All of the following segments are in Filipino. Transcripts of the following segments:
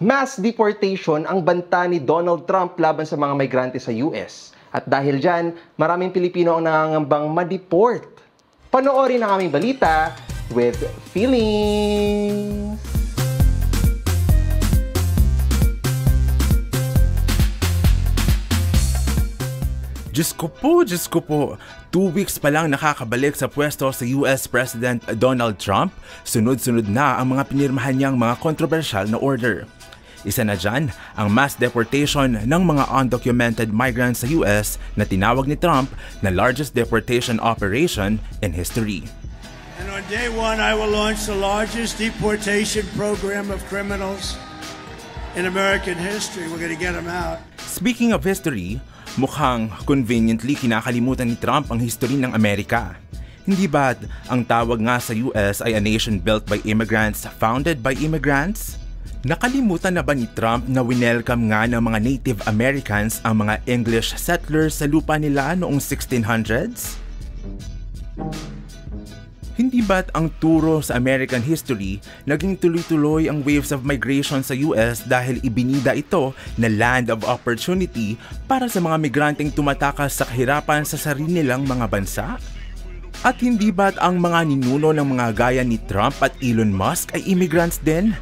Mass deportation ang banta ni Donald Trump laban sa mga migrante sa US. At dahil dyan, maraming Pilipino ang nangangambang ma-deport. Panoorin ang aming balita with feelings! Diyos ko po, 2 weeks pa lang nakakabalik sa pwesto sa US President Donald Trump, sunod-sunod na ang mga pinirmahan niyang mga kontrobersyal na order. Isa na dyan ang mass deportation ng mga undocumented migrants sa US na tinawag ni Trump na largest deportation operation in history. And on day 1, I will launch the largest deportation program of criminals in American history. We're going to get them out. Speaking of history, mukhang conveniently kinakalimutan ni Trump ang history ng Amerika. Hindi ba't ang tawag nga sa US ay a nation built by immigrants, founded by immigrants? Nakalimutan na ba ni Trump na winelcome nga ng mga Native Americans ang mga English settlers sa lupa nila noong 1600s? Hindi ba't ang turo sa American history naging tuloy-tuloy ang waves of migration sa US dahil ibinida ito na land of opportunity para sa mga migranteng tumatakas sa kahirapan sa sarili nilang mga bansa? At hindi ba't ang mga ninuno ng mga gaya ni Trump at Elon Musk ay immigrants din?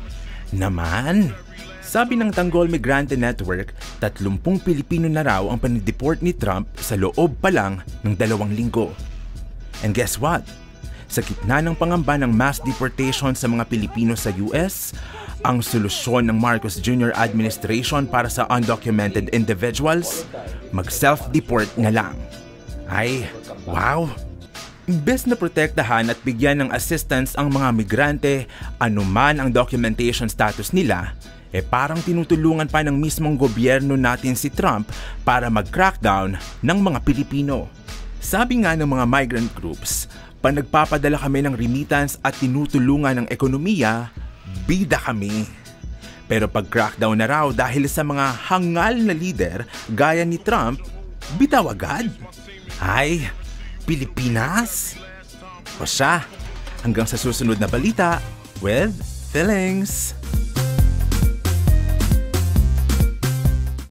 Naman! Sabi ng Tanggol Migrante Network, 30 Pilipino na raw ang panideport ni Trump sa loob pa lang ng 2 linggo. And guess what? Sa gitna ng pangamba ng mass deportation sa mga Pilipino sa US, ang solusyon ng Marcos Jr. administration para sa undocumented individuals, mag-self-deport na lang. Ay, wow! Imbes na protektahan at bigyan ng assistance ang mga migrante, anuman ang documentation status nila, parang tinutulungan pa ng mismong gobyerno natin si Trump para mag-crackdown ng mga Pilipino. Sabi nga ng mga migrant groups, pag nagpapadala kami ng remittance at tinutulungan ng ekonomiya, bida kami. Pero pag crackdown na raw dahil sa mga hangal na leader gaya ni Trump, bitaw agad. Ay, Pilipinas? O siya, hanggang sa susunod na balita with feelings.